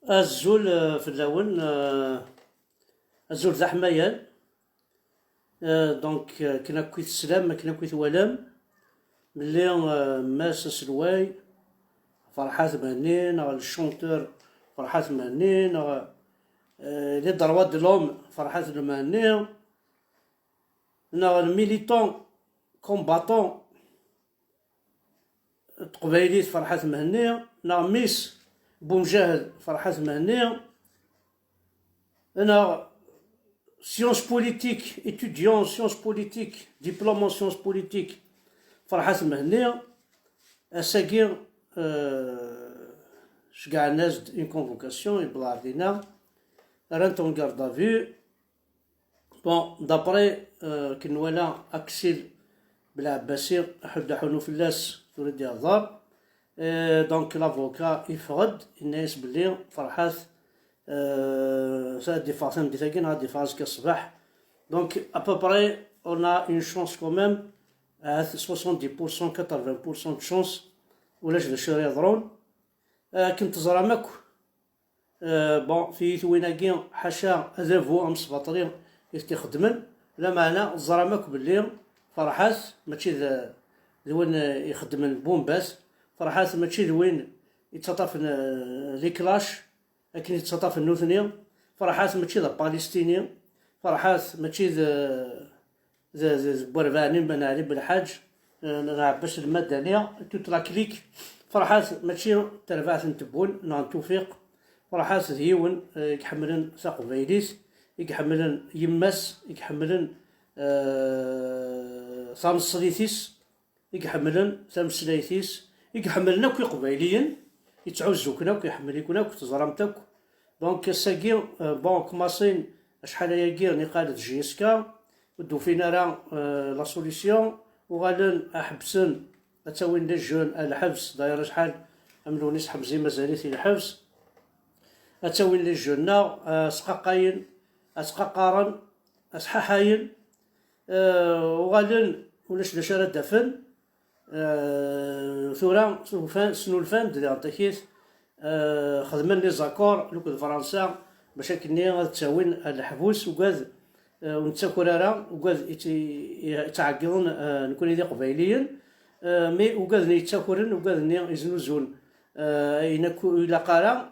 الزول في اللون الزول ذا حمايان. دونك كنا كويت السلام كنا كويت ولام ملي ماس سلواي فرحات مهنين الشونتور فرحات مهنين لي دروات دو لوم فرحات مهنين الميليتون كومباتون تقبايليت فرحات مهنية ميس بومجاهد فرحات مهنية سيونس بوليتيك étudiant سيونس بوليتيك دبلوم سيونس بوليتيك فرحات مهنية اساكي شكاع الناس اون كونفوكاسيون يبلا علينا رانتون كاردا فيو بون دابري كنوالا اكسيل بالعباسي حدا حنو فلاس تريد يهضر دونك لافوكا يفرد الناس بلي فرحات دي فاصم دي تاكين هاد دي فاز كالصباح دونك ابوبري اون ا اون شونس كوميم 70% 80% دو شونس ولاش دا شي يهضرون كنت زرا ماكو بون في ثويناكي حاشا هذا فو ام سباطري يخدمن لا معنى زرا ماكو بلي فرحات ماشي ذوين يخدمن بومباس فرحات ماشي ذوين يتسطى لي كلاش، لكن يتسطى في النوثنيا فرحات ماشي ذا بالستينيا، فرحات ماشي ذا بورفاني بن علي بالحاج باش المدنية توت لا كليك، فرحات ماشي تربعت نتبون نعم توفيق، فرحات هيون يحملن ساق فايديس، يحملن يماس، يحملن صام الصليثيس، يحملن سام السلايثيس، يحملن كي قبايليين يتعوزوكنا وكيحمليكنا وكتزرمتك. دونك ساكي بون كماسين شحال هي راني قالت جيسكا ودو فينا راه لا سوليسيون وغادن احبسن اتاوين لي جون الحبس داير شحال عملونيس حبزي مازاليت الحبس اتاوين لي جونا سقاقاين اسقاقارن اسحاحاين وغادن ولاش نشرى دفن ثورا سنو الفان ديال تاكيت خدمن لي زاكور لوك فرنسا باش كني غتاوين الحبوس وكاد ونتاكل راه وكاد يتعقلون نكون يدي قبايليين مي وكاد يتاكلن وكاد يزنوزون إلا قال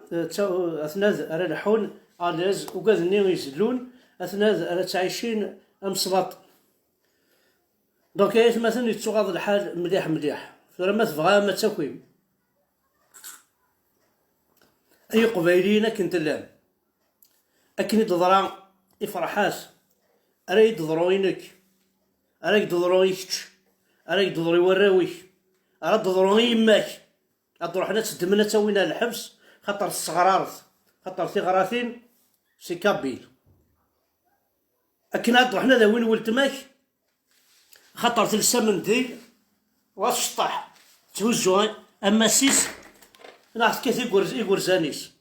أثناء راه الحون ألاز وكاد يزلون أثناء راه تعيشين أمصباط. دونك مثلا يتغاض الحال مليح مليح فما تبغى ما تاكويم أي قبايليين كنت لام أكني تضرا إفرحات راه يضروينك راه يضرويك راه يضري وراويك راه تضروي يماك تروح حنا تدمنا تاوينا الحبس خاطر الصغرارت خاطر ثغراثين سي كابيل أكنا تروح حنا وين ولتماك خاطر تلسمن ديل والشطح تهزو اما سيس نعرف كيف يقرزانيس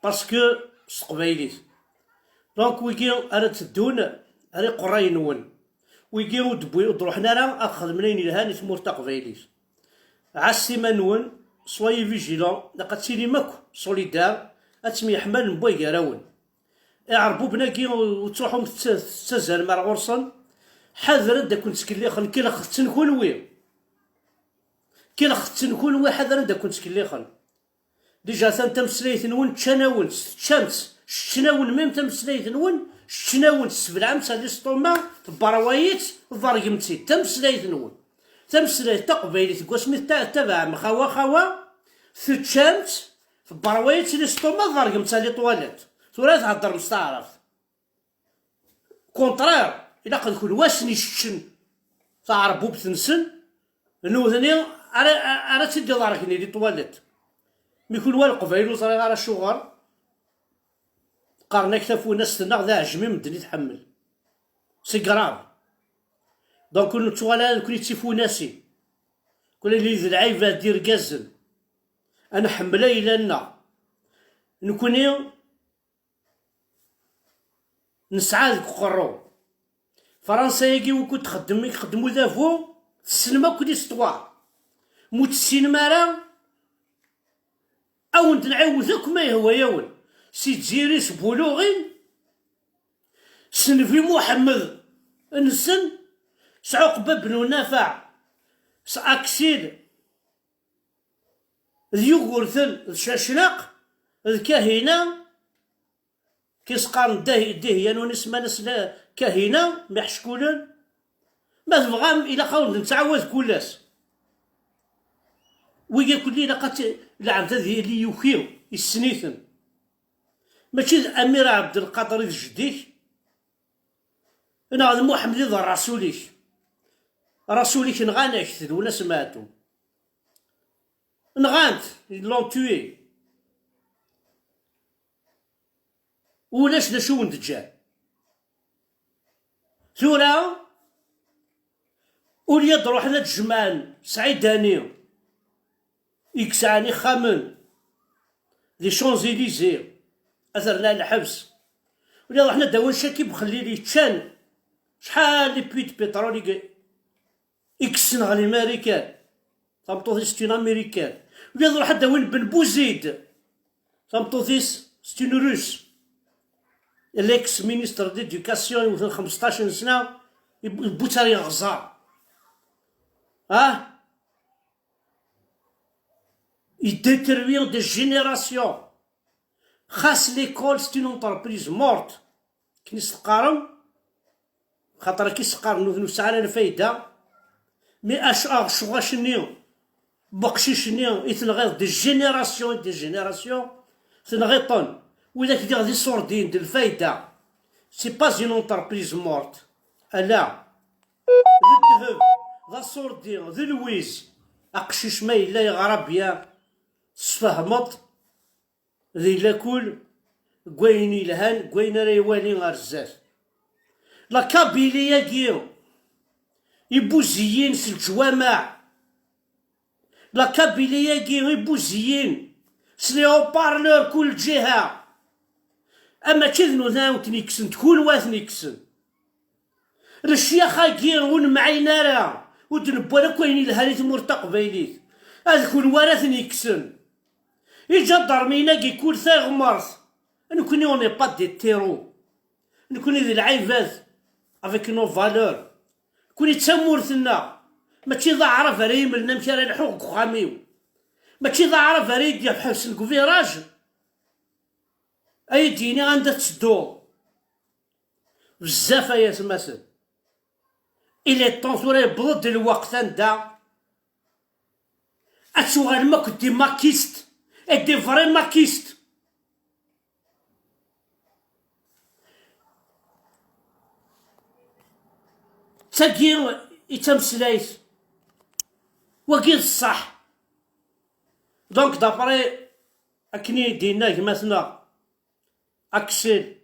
باسكو سقبايليت. دونك ويكي راه تدون راه قراي نون ويكي ودبوي ودروحنا راه اخذ منين الهاني ثمور تقبايليت عالسيما نون سواي فيجيلون لقد تيلي ماكو سوليدار اتمي يحمل نبوي كراون يعربو بناكي وتروحو تستزال مع غرصن حذر دا كنت كليخن كي لختن كون وي كي لختن كون وي حذر دا كنت كليخن ديجا تمسليت نون تشناون الشمس شناون ميم تمسليت نون شناون السبلعم سالي سطوما براويت ضرقمتي تمسليت نون تمسليت تقبيلي تقول سميت تبع مخاوا خوا ثتشمت براويت لي سطوما ضرقمتها لي طواليت ثورا تهضر مستعرف كونطرير إلا قد يكون واسني شتشن تعربو بتنسن نوثني أنا تدي ضاركني لي طواليت ميكون والو قبايل وصريغ على الشغل قارنا كتافو ناس تناغ ذا عجمي مدن يتحمل سي كراف. دونك كون توالان كون يتيفو ناسي كون اللي ذي العيبة دير كازن أنا حملا إلا لنا نكوني نسعى ذيك قرو فرنسا يجي وكنت تخدم يخدمو ذافو السينما كل استوار موت السينما راه او نعاودك ما هو ياون سي تزيري سبولوغين سنفي محمد نسن سعقبة بن نافع ساكسيد ذيوغورثن الشاشناق الكاهنة كيسقان دهيان نسمى ناس كاهنة محشكولن ما تبغام إلا قاول نتعوذ كلاس ويا كل لقات لعب هذه اللي يخيو السنيثن ماشي الأمير عبد القادر الجديك أنا هذا محمد ذا رسوليك نغانك ولا سمعتو نغانت لون توي ولاش دا شو ندجا ثورا وليد روح هذا الجمال سعيد داني يكسعني خامن لي شونزيليزي اثرنا الحبس وليد روحنا داون شاكي بخلي لي تشان شحال لي بيت بترولي يكسن على الامريكان تمطوثي ستين امريكان وليد روح داون بن بوزيد تمطوثيس ستين روس الاكس مينيستر ديديوكاسيون مثل 15 سنه il détermine des générations. خاص ليكول سي اون انتربريز مورت. كي نستقارن خاطر كي تقارنو نسعى الفايدة مي شغاشني بقشيشني يتنغيض دي جينيراسيون دي جينيراسيون تنغيطن وإذا كي غادي صوردين ديال الفايدة سي با اون انتربريز مورت. لا ذا الذهب ذا صوردين ذا الويز أقشيش ما إلا يغرى بيا تفهمط ذي لاكل كويني لهان كوين راه يوالي غرزاز. لا كابيليا كيو يبوزيين في الجوامع. لا كابيليا كيو يبوزيين سليو بارلور كل جهة. أما كذنو ذاو تنيكسن تكون واثنيكسن الشيخة كيون معينا راه ودنبوالا كويني لهاني تمور تقبيليت أذكون وراثني كسن إجا درمينا كي كل ثاغ مرث نكوني اوني با دي تيرو نكوني ذي العيبات افيك نو فالور كوني تسمورثنا ماشي ذا عرف راه ملنا مشي راه الحقوق خاميو ماشي ذا عرف راه يدي بحبس الكفيراج اي ديني عندها تسدو بزاف يا سماسن. إلي طون ثورا بضد الوقت ندا أتشوغل ما كنتي ماكيست دي فري ماكيست. تاكي يتمسلايت وكيد الصح. دونك دابري أكني دينا مثلا أكسل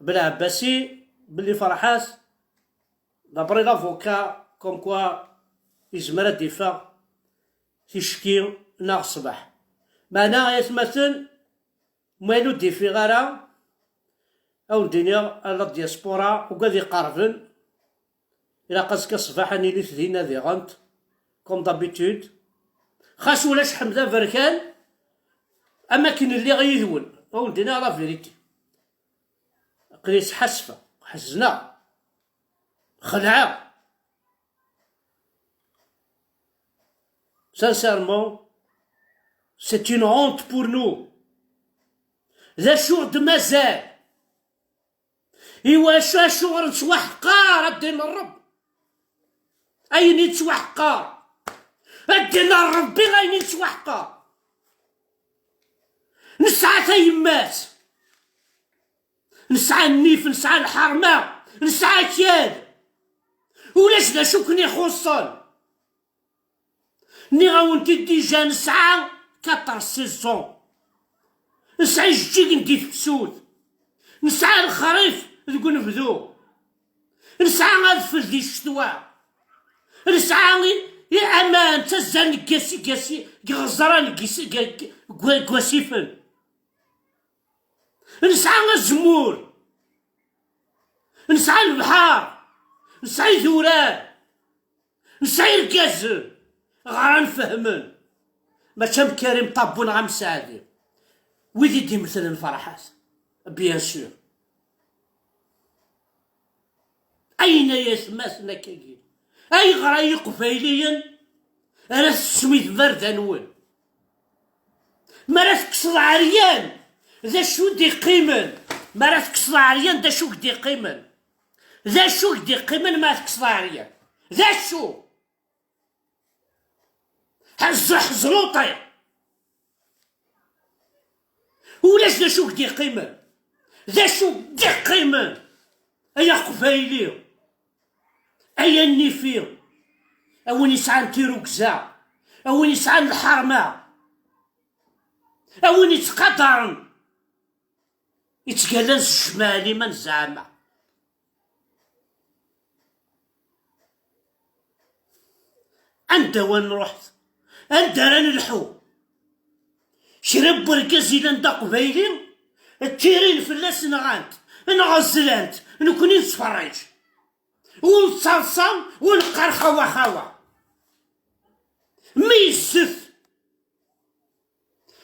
بالعباسي بلي فرحاس دابري لافوكا كوم كوا يزمر الدفاع تيشكي ناغ الصباح معنا يتمثل مالو ديفي غارا او الدنيا على الدياسبورا وقاذي قارفن الى قاسك الصباح اني لي تدينا ذي غنت كوم دابيتود خاص ولاش حمزه فركان اماكن اللي غيذون او الدنيا لا فيريتي قريت حسفه حزنا خلعه. Sincèrement, c'est une honte pour nous. ذا شغل مازال إوا شغل نتسوى حقار الدين الرب أين يتسوى حقار الدين الربي غاين يتسوى حقار. نسعى تيمات نسعى النيف نسعى الحرمة نسعى كياد ولاش لا شكني خصن ني غاونتي ديجا نسعى 4 سيزون نسعى الجيك ندي في السود نسعى الخريف ذوك نبدو نسعى غادفل دي الشتوى نسعى يا امان تزان كاسي غزران كواسيفن نسعى الزمور نسعى البحار نسعى ثوران نسعى الكاز غران فهمن ما تم كريم طابون غام سعدي ويدي دي مثل الفرحات بيان سور. أين يسماسنا كاكي أي غراي قفايليا أنا سميت بردانون ما راه تكسر عريان ذا شو دي قيمن ما راه تكسر عريان ذا شو دي قيمن ذا شو دي قيمن ما تكسر عريان ذا شو حزلوطي ولاش ذا شو دي قيمن ذا شو دي قيمن أيا قفايلي أيا النيفير أوين يسعى نتيرو كزا أوين يسعى الحرمة أوين يتقدرن يتقلنس الشمالي من زعما أنت وين رحت أنت راني الحو شرب بركازي لندا قبايلي التيرين فلاس نغانت نغزلانت نكوني نتفرج ونتصلصل ونقر خوا ميسف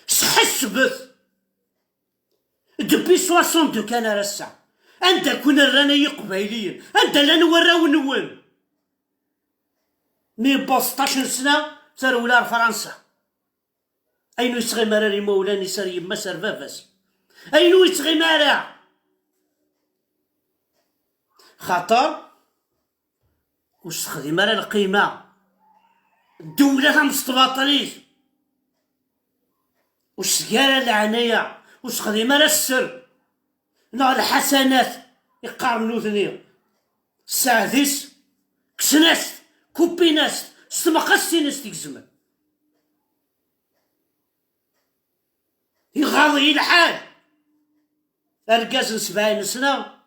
سحسبت دبي 62 كان رسا انت كنا رانا قبايليين انت لا نوراو نون مي ب 16 سنه ترولا فرنسا أين يتغي مارا لي مولاني سار يما سار باباس، أين يتغي مارا، خاطر واش تخدم مارا القيمة، الدولة مستباطليت، واش تقال العناية، واش تخدم مارا السر، نا الحسنات يقارنو ثنيا، سعديس كسناست كوبيناست ستمقسيناست ديك الزمان، يغاضي الحال، أركاز 70 سنة،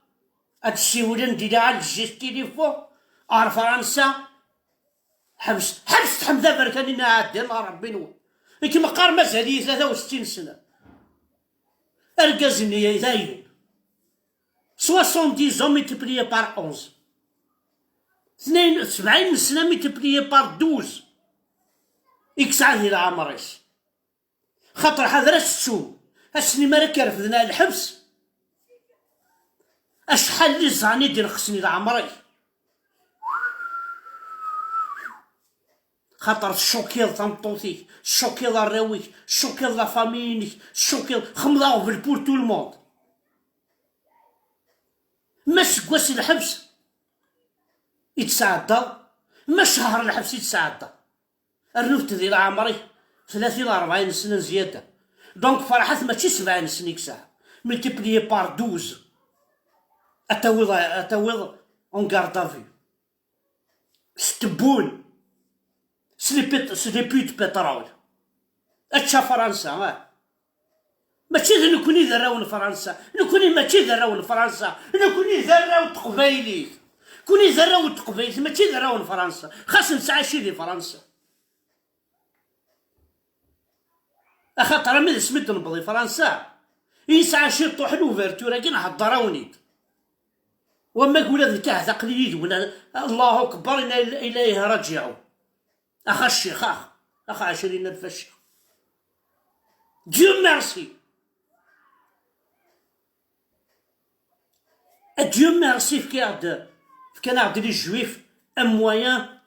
هاد السيولان ديال عاد جي التليفون، فرنسا حبس حمزة بركاني عاد الله ربي نور، كيما قار مازال 63 سنة، أركاز نيا داير 70 ans multiplié par 11، 72 سنة multiplié par 12، إكس عادي العمريس، خاطر حضرة السوم هاسني مالا كرفدنا الحبس، أشحال لي زاني دير خصني العمري، خاطر الشوكيض تمطوطيك، الشوكيض الراويك، الشوكيض لا فامينيك، الشوكيض خمضاو بالبول تو الموند، ما سكواس الحبس يتسعدى، ما شهر الحبس يتسعدى، الرفت ديال عمري 30 40 سنة زيادة، دونك فرحت ماشي 70 سنة كساعة ملتيبليي بار 12، أتاوض اون كاردافي، ستبون سلي بيت بترول، اتشا فرنسا، ماشي نكوني ذراون فرنسا، نكوني ماشي ذراون فرنسا، نكوني ذراون تقبايلي، كوني ذراون تقبايلي ماشي ذراون فرنسا، خاص نتعاشي لي فرنسا، أخاطر ملي سميت نبضي فرنسا، يسعاشي طوح لوفرتورا كي نحضروني، وما يقول هذا الكهذا قليل ولا الله أكبر إنا إليه راجعون، أخا الشيخ أخا 20,000 الشيخ، ديو ميرسي، ديو ميرسي في كان عبد لي الجويف مويان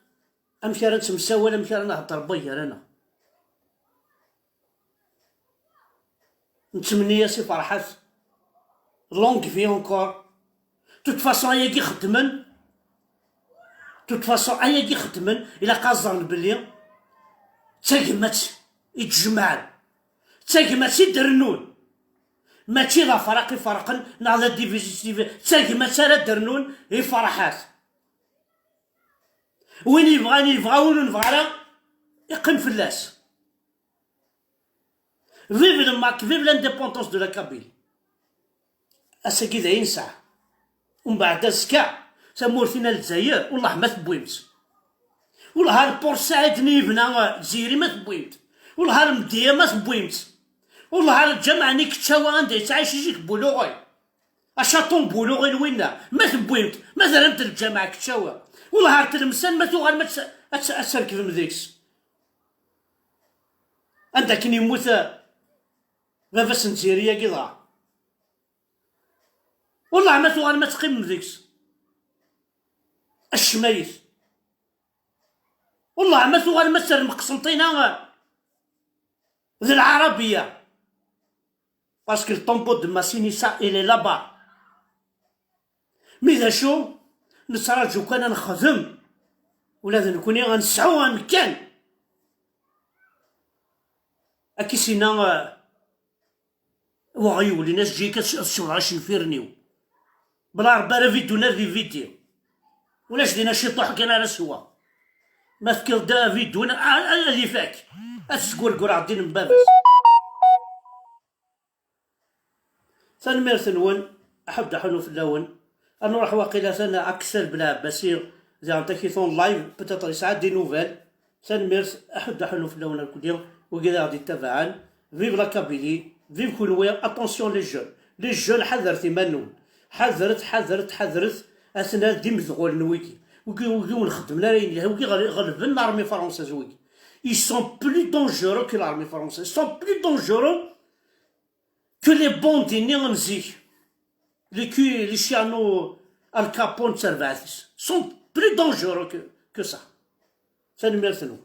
أمشي راه نتمساول أمشي راه نهضر بيا رانا، نتمنى سي فرحات لونغ في اونكور، توت فاسون أيا كي خدمن، توت فاسون أيا كي خدمن إلا قازرن بلي تاقمات يتجمعن، تاقمات يدرنون، ماشي لا فرق يفرقن نا لا ديفيزيتيف، تاقمات راه درنون هي فرحات، وين يبغى وين نبغى راه يقيم فلاس، فيف الماك فيف لانديبوندونس دو لا كابيل، أساكي داين ساعة، ومن بعد زكا تمورتينا للجزائر والله ما تبويمت، والله البورسعيد نيبنا جزيري ما تبويمت، والله المدية ما تبويمت، والله الجامعة نيك تشاوى عندي تعيش يجيك بولوغي، أشاطون بولوغي لوينا ما تبويمت، ما درمت الجامعة كتشاوى، والله تلمسان ما توغل ما تسركب مذيكس، عندك كي يموت بابا سنتيريا كي ضاع، والله ما توغل ما تقيم مذيكس، الشمايث، والله ما توغل ما تسر مقسنطينة ذي العربية، باسكو الطومبو دو ماسينيسا إلي لابا، مي ذا شو نتراجو كان نخدم ولا نكوني غنسعو مكان، أكي سينا وغيولي ناس جي كتشوف عاش نفيرنيو، بلا ربا راه فيديو نادي فيديو، ولاش دينا شي طوح كان على سوا، ما فكر دا فيديو اللي فاك، أتسكور عدين من باباس، ثاني نون أحب دحونو في اللون، أنا نروح واقيلا ثنا أكثر بلا عباسي زي عن تكيثون لايف بتاطر يساعد دي نوفيل، ثاني أحب دحونو في اللون الكل يوم وكذا غادي تبعان، فيف لا كابيلي، فيف كونويا، أتونسيون لي جون حذرت مانون، حذرت أثناء دي مثغول نويكي، وكي ونخدم لا راين وكي غلبن لارمي فرونسيز ويكي، ils sont plus dangereux que l'armée française, ils sont plus dangereux que les bandits néonzis, les chianos Al Capone Cervatis, sont plus dangereux que ça. Ça nous mérite nous.